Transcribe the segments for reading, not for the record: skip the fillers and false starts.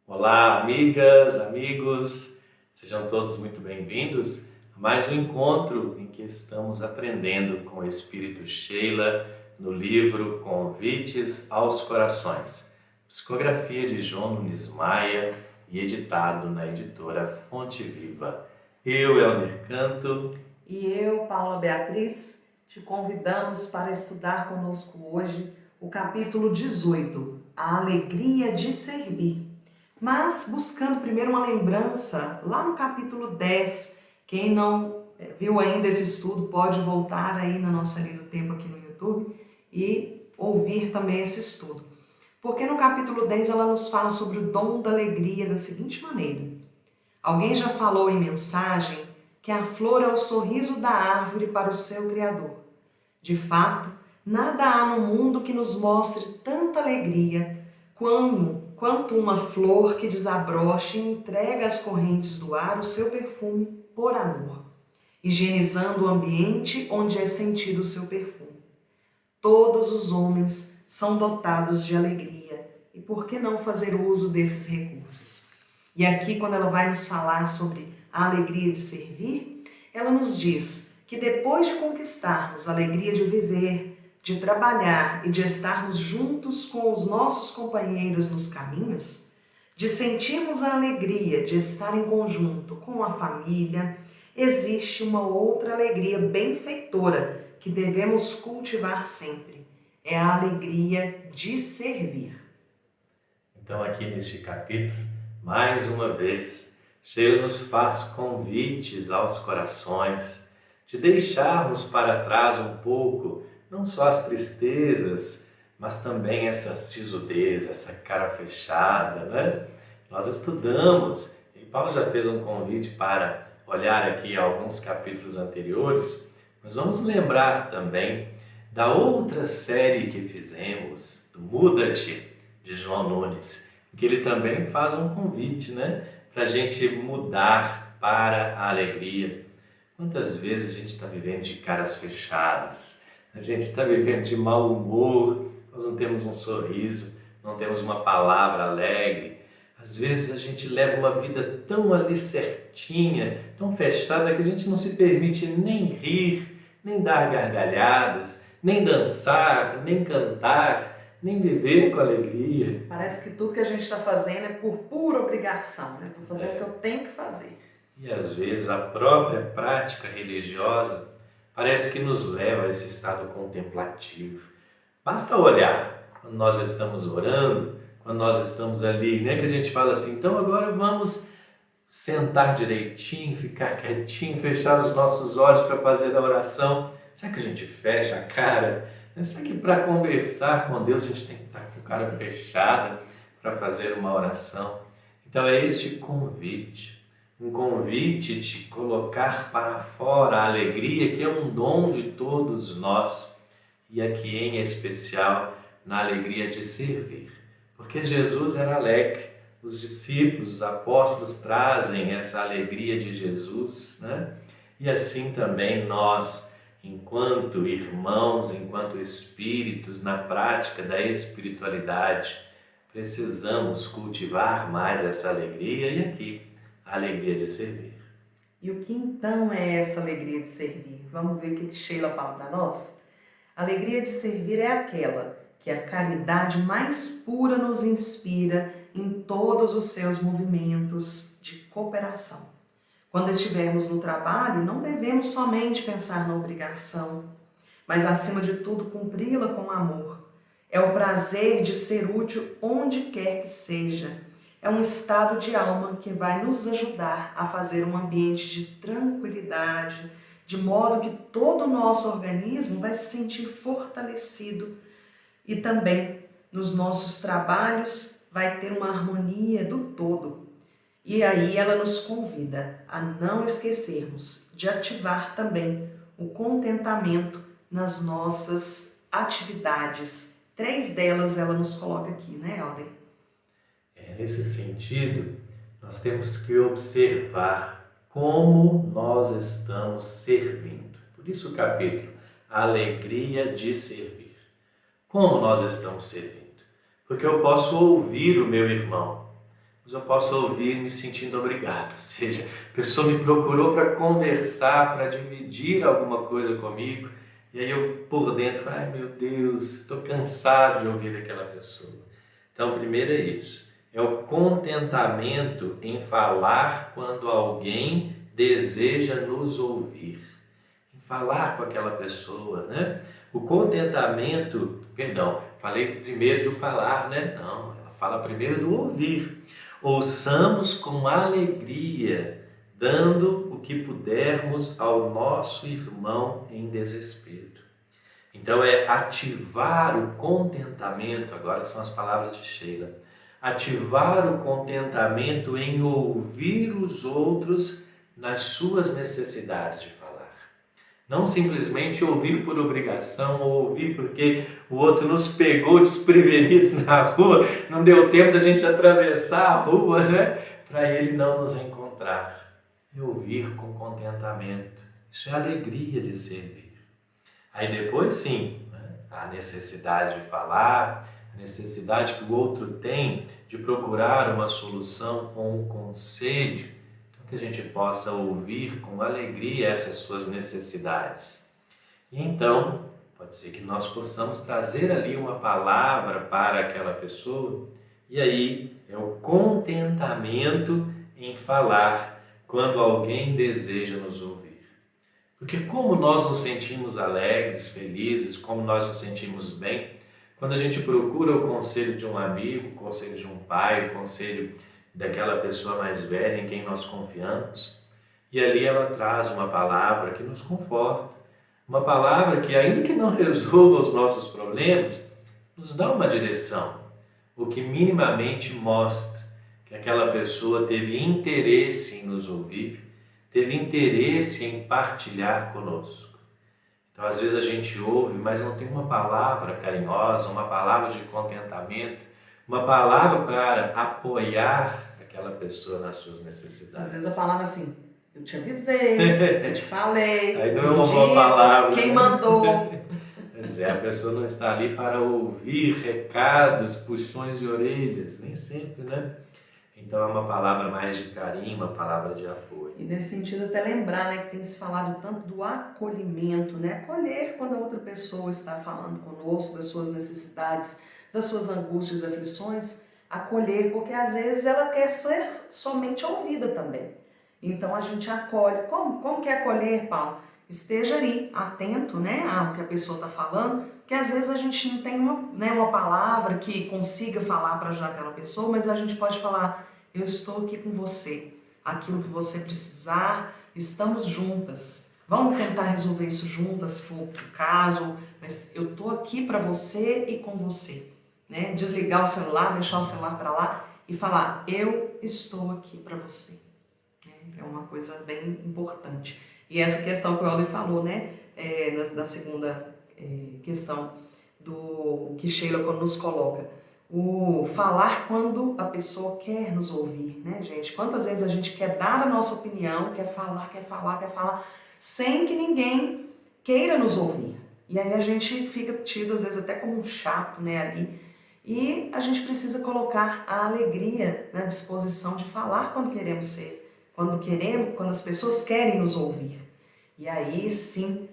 Olá, amigas, amigos, sejam todos muito bem-vindos a mais um encontro em que estamos aprendendo com o Espírito Sheila no livro Convites aos Corações, psicografia de João Nunes Maia e editado na editora Fonte Viva. Eu, Helder Canto. E eu, Paula Beatriz, te convidamos para estudar conosco hoje o capítulo 18, A Alegria de Servir. Mas buscando primeiro uma lembrança, lá no capítulo 10, quem não viu ainda esse estudo pode voltar aí na nossa linha do tempo aqui no YouTube e ouvir também esse estudo. Porque no capítulo 10 ela nos fala sobre o dom da alegria da seguinte maneira. Alguém já falou em mensagem que a flor é o sorriso da árvore para o seu Criador. De fato, nada há no mundo que nos mostre tanta alegria quanto uma flor que desabrocha e entrega às correntes do ar o seu perfume por amor, higienizando o ambiente onde é sentido o seu perfume. Todos os homens são dotados de alegria, e por que não fazer uso desses recursos? E aqui, quando ela vai nos falar sobre a alegria de servir, ela nos diz que depois de conquistarmos a alegria de viver, de trabalhar e de estarmos juntos com os nossos companheiros nos caminhos, de sentirmos a alegria de estar em conjunto com a família, existe uma outra alegria benfeitora que devemos cultivar sempre. É a alegria de servir. Então, aqui neste capítulo, mais uma vez, Sheila nos faz convites aos corações, de deixarmos para trás um pouco, não só as tristezas, mas também essa sisudez, essa cara fechada, né? Nós estudamos, e Paulo já fez um convite para olhar aqui alguns capítulos anteriores, mas vamos lembrar também da outra série que fizemos, do Muda-te, de João Nunes, que ele também faz um convite, né? Para a gente mudar para a alegria. Quantas vezes a gente está vivendo de caras fechadas, a gente está vivendo de mau humor, nós não temos um sorriso, não temos uma palavra alegre. Às vezes a gente leva uma vida tão ali certinha, tão fechada, que a gente não se permite nem rir, nem dar gargalhadas, nem dançar, nem cantar, nem viver com alegria. Parece que tudo que a gente está fazendo é por pura obrigação, né? Estou fazendo o que eu tenho que fazer. E às vezes a própria prática religiosa parece que nos leva a esse estado contemplativo. Basta olhar quando nós estamos orando, quando nós estamos ali, né? Que a gente fala assim, então agora vamos sentar direitinho, ficar quietinho, fechar os nossos olhos para fazer a oração. Será que a gente fecha a cara? Será que para conversar com Deus a gente tem que estar com a cara fechada para fazer uma oração? Então é este convite, um convite de colocar para fora a alegria que é um dom de todos nós e aqui em especial na alegria de servir. Porque Jesus era alegre, os discípulos, os apóstolos trazem essa alegria de Jesus, né? E assim também nós, enquanto irmãos, enquanto espíritos, na prática da espiritualidade, precisamos cultivar mais essa alegria e aqui, a alegria de servir. E o que então é essa alegria de servir? Vamos ver o que Sheila fala para nós? A alegria de servir é aquela que a caridade mais pura nos inspira em todos os seus movimentos de cooperação. Quando estivermos no trabalho, não devemos somente pensar na obrigação, mas acima de tudo cumpri-la com amor. É o prazer de ser útil onde quer que seja. É um estado de alma que vai nos ajudar a fazer um ambiente de tranquilidade, de modo que todo o nosso organismo vai se sentir fortalecido e também nos nossos trabalhos vai ter uma harmonia do todo. E aí ela nos convida a não esquecermos de ativar também o contentamento nas nossas atividades. 3 delas ela nos coloca aqui, né, Helder? Nesse sentido, nós temos que observar como nós estamos servindo. Por isso o capítulo, a alegria de servir. Como nós estamos servindo? Porque eu posso ouvir o meu irmão, mas eu posso ouvir me sentindo obrigado. Ou seja, a pessoa me procurou para conversar, para dividir alguma coisa comigo, e aí eu por dentro falo, ai meu Deus, estou cansado de ouvir aquela pessoa. Então, primeiro é isso, é o contentamento em falar quando alguém deseja nos ouvir. Em falar com aquela pessoa, né? O contentamento, perdão, falei primeiro do falar, né? Não, ela fala primeiro do ouvir. Ouçamos com alegria, dando o que pudermos ao nosso irmão em desespero. Então é ativar o contentamento, agora são as palavras de Sheila, ativar o contentamento em ouvir os outros nas suas necessidades de falar. Não simplesmente ouvir por obrigação, ou ouvir porque o outro nos pegou desprevenidos na rua, não deu tempo da gente atravessar a rua, né? Para ele não nos encontrar. E ouvir com contentamento. Isso é alegria de servir. Aí depois sim, né? A necessidade de falar, a necessidade que o outro tem de procurar uma solução ou um conselho, que a gente possa ouvir com alegria essas suas necessidades. E então, pode ser que nós possamos trazer ali uma palavra para aquela pessoa, e aí é o contentamento em falar quando alguém deseja nos ouvir. Porque como nós nos sentimos alegres, felizes, como nós nos sentimos bem, quando a gente procura o conselho de um amigo, o conselho de um pai, o conselho daquela pessoa mais velha em quem nós confiamos, e ali ela traz uma palavra que nos conforta, uma palavra que, ainda que não resolva os nossos problemas, nos dá uma direção, o que minimamente mostra que aquela pessoa teve interesse em nos ouvir, teve interesse em partilhar conosco. Então, às vezes a gente ouve, mas não tem uma palavra carinhosa, uma palavra de contentamento, uma palavra para apoiar aquela pessoa nas suas necessidades. Às vezes a palavra assim, eu te avisei, eu te falei, aí não é uma boa palavra, quem né? mandou. Pois é, a pessoa não está ali para ouvir recados, puxões de orelhas, nem sempre, né? Então é uma palavra mais de carinho, uma palavra de apoio. E nesse sentido até lembrar, né, que tem se falado tanto do acolhimento, né? Acolher quando a outra pessoa está falando conosco das suas necessidades, das suas angústias e aflições, acolher, porque às vezes ela quer ser somente ouvida também. Então a gente acolhe. Como que é acolher, Paulo? Esteja ali, atento, né, ao que a pessoa está falando, porque às vezes a gente não tem uma palavra que consiga falar para ajudar aquela pessoa, mas a gente pode falar, eu estou aqui com você, aquilo que você precisar, estamos juntas. Vamos tentar resolver isso juntas, se for o caso, mas eu estou aqui para você e com você. Né? Desligar o celular, deixar o celular para lá e falar, eu estou aqui para você. É uma coisa bem importante. E essa questão que o Helder falou, né, na segunda questão do que Sheila nos coloca, o falar quando a pessoa quer nos ouvir, né, gente? Quantas vezes a gente quer dar a nossa opinião, quer falar, sem que ninguém queira nos ouvir. E aí a gente fica tido, às vezes, até como um chato, né, ali. E a gente precisa colocar a alegria na disposição de falar quando queremos ser. Quando as pessoas querem nos ouvir. E aí sim,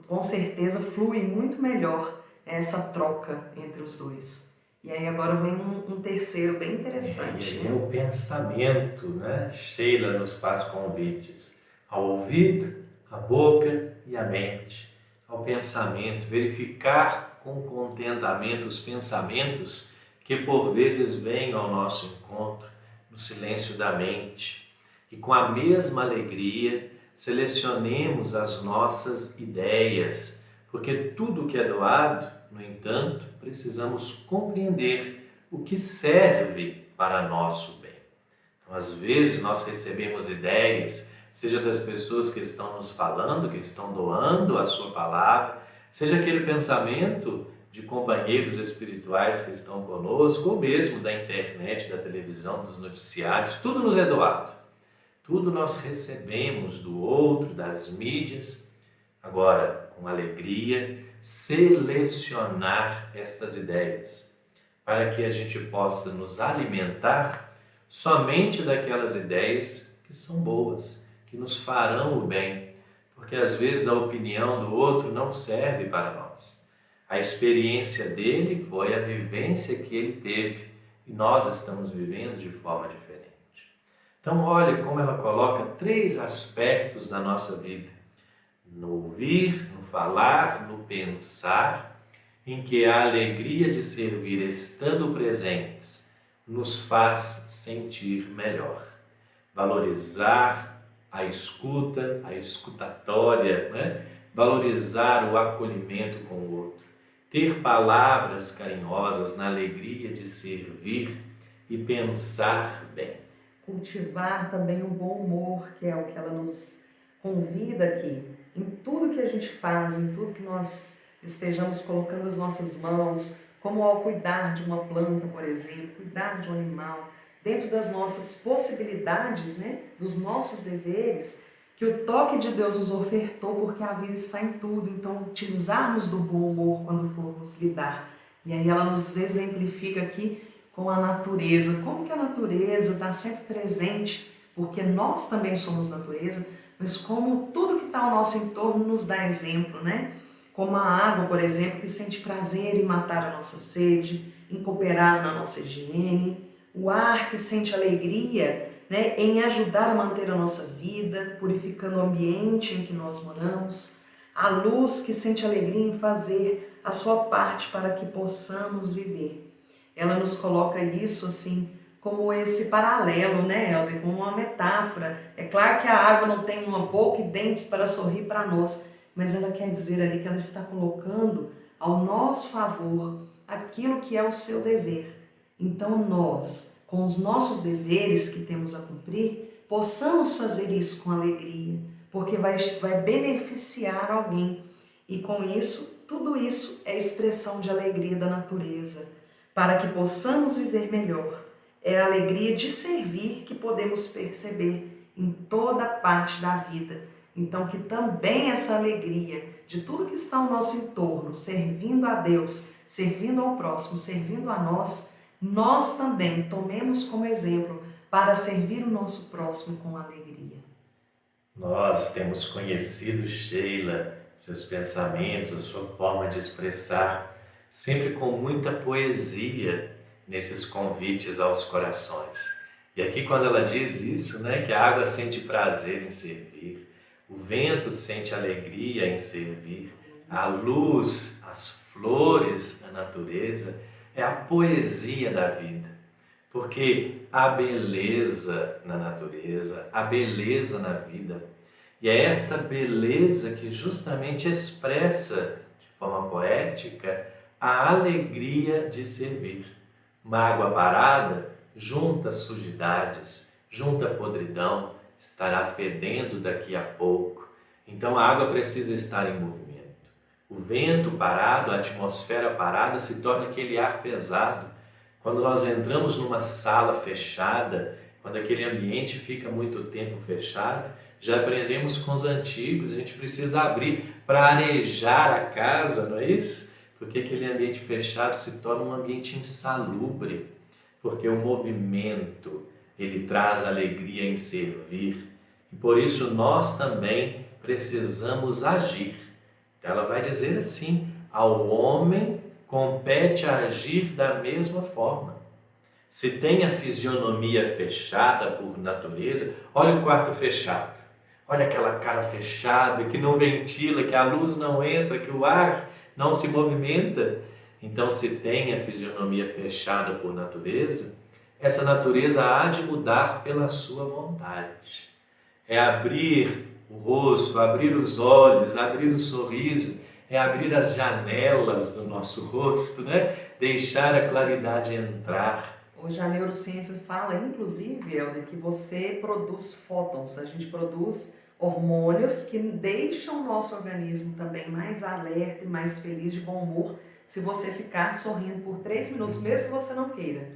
com certeza flui muito melhor essa troca entre os dois. E aí agora vem um terceiro bem interessante. É o pensamento, né? Sheila nos faz convites ao ouvido, à boca e à mente. Ao pensamento, verificar com contentamento os pensamentos que por vezes vêm ao nosso encontro no silêncio da mente. E com a mesma alegria, selecionemos as nossas ideias, porque tudo que é doado, no entanto, precisamos compreender o que serve para nosso bem. Então, às vezes, nós recebemos ideias, seja das pessoas que estão nos falando, que estão doando a sua palavra, seja aquele pensamento de companheiros espirituais que estão conosco, ou mesmo da internet, da televisão, dos noticiários, tudo nos é doado. Tudo nós recebemos do outro, das mídias. Agora, com alegria, selecionar estas ideias para que a gente possa nos alimentar somente daquelas ideias que são boas, que nos farão o bem, porque às vezes a opinião do outro não serve para nós. A experiência dele foi a vivência que ele teve e nós estamos vivendo de forma diferente. Então olha como ela coloca 3 aspectos da nossa vida: no ouvir, no falar, no pensar, em que a alegria de servir estando presentes nos faz sentir melhor. Valorizar a escuta, a escutatória, né? Valorizar o acolhimento com o outro. Ter palavras carinhosas na alegria de servir e pensar bem. Cultivar também o bom humor, que é o que ela nos convida aqui. Em tudo que a gente faz, em tudo que nós estejamos colocando as nossas mãos, como ao cuidar de uma planta, por exemplo, cuidar de um animal, dentro das nossas possibilidades, né, dos nossos deveres, que o toque de Deus nos ofertou, porque a vida está em tudo. Então, utilizarmos do bom humor quando formos lidar. E aí ela nos exemplifica aqui com a natureza, como que a natureza está sempre presente, porque nós também somos natureza, mas como tudo que está ao nosso entorno nos dá exemplo, né? Como a água, por exemplo, que sente prazer em matar a nossa sede, em cooperar na nossa higiene, o ar que sente alegria, né, em ajudar a manter a nossa vida, purificando o ambiente em que nós moramos, a luz que sente alegria em fazer a sua parte para que possamos viver. Ela nos coloca isso assim como esse paralelo, né, Helder, como uma metáfora. É claro que a água não tem uma boca e dentes para sorrir para nós, mas ela quer dizer ali que ela está colocando ao nosso favor aquilo que é o seu dever. Então nós, com os nossos deveres que temos a cumprir, possamos fazer isso com alegria, porque vai beneficiar alguém. E com isso, tudo isso é expressão de alegria da natureza, para que possamos viver melhor. É a alegria de servir que podemos perceber em toda parte da vida. Então, que também essa alegria de tudo que está ao nosso entorno, servindo a Deus, servindo ao próximo, servindo a nós, nós também tomemos como exemplo para servir o nosso próximo com alegria. Nós temos conhecido Sheila, seus pensamentos, a sua forma de expressar, sempre com muita poesia nesses convites aos corações. E aqui quando ela diz isso, né, que a água sente prazer em servir, o vento sente alegria em servir, a luz, as flores da natureza, é a poesia da vida. Porque há beleza na natureza, há beleza na vida. E é esta beleza que justamente expressa de forma poética a alegria de servir. Uma água parada junta sujidades, junta podridão, estará fedendo daqui a pouco. Então a água precisa estar em movimento. O vento parado, a atmosfera parada se torna aquele ar pesado. Quando nós entramos numa sala fechada, quando aquele ambiente fica muito tempo fechado, já aprendemos com os antigos, a gente precisa abrir para arejar a casa, não é isso? Porque aquele ambiente fechado se torna um ambiente insalubre, porque o movimento, ele traz alegria em servir, e por isso nós também precisamos agir. Então ela vai dizer assim, ao homem compete agir da mesma forma. Se tem a fisionomia fechada por natureza, olha o quarto fechado, olha aquela cara fechada que não ventila, que a luz não entra, que o ar não se movimenta. Então, se tem a fisionomia fechada por natureza, essa natureza há de mudar pela sua vontade. É abrir o rosto, abrir os olhos, abrir o sorriso, é abrir as janelas do nosso rosto, né? Deixar a claridade entrar. Hoje a neurociência fala, inclusive, Helder, que você produz fótons, a gente produz hormônios que deixam o nosso organismo também mais alerta e mais feliz, de bom humor, se você ficar sorrindo por 3 minutos, mesmo que você não queira.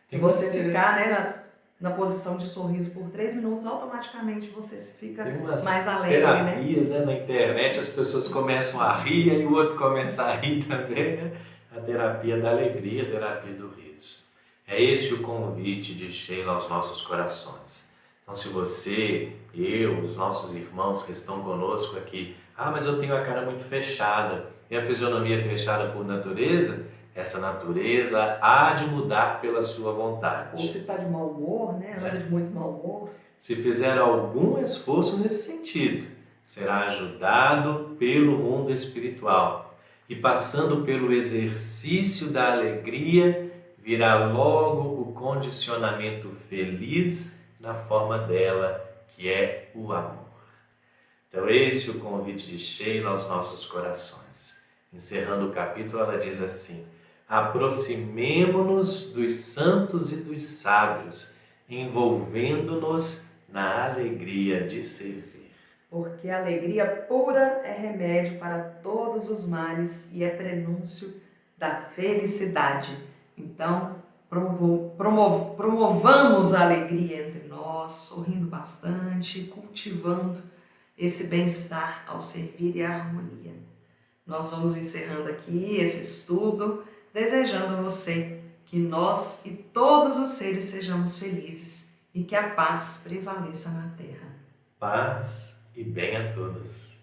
Se você ficar, né, na posição de sorriso por 3 minutos, automaticamente você fica mais alegre. Tem terapias, né, na internet, as pessoas começam a rir e o outro começa a rir também, né? A terapia da alegria, a terapia do riso. É esse o convite de Sheila aos nossos corações. Então, se você, eu, os nossos irmãos que estão conosco aqui, mas eu tenho a cara muito fechada, minha fisionomia fechada por natureza, essa natureza há de mudar pela sua vontade. Ou se está de mau humor, né? Anda de muito mau humor. Se fizer algum esforço nesse sentido, será ajudado pelo mundo espiritual e, passando pelo exercício da alegria, virá logo o condicionamento feliz na forma dela, que é o amor. Então esse é o convite de Sheila aos nossos corações. Encerrando o capítulo, ela diz assim: aproximemo-nos dos santos e dos sábios, envolvendo-nos na alegria de servir. Porque a alegria pura é remédio para todos os males e é prenúncio da felicidade. Então, promovamos a alegria entre nós, sorrindo bastante, cultivando esse bem-estar ao servir e a harmonia. Nós vamos encerrando aqui esse estudo, desejando a você que nós e todos os seres sejamos felizes e que a paz prevaleça na Terra. Paz e bem a todos.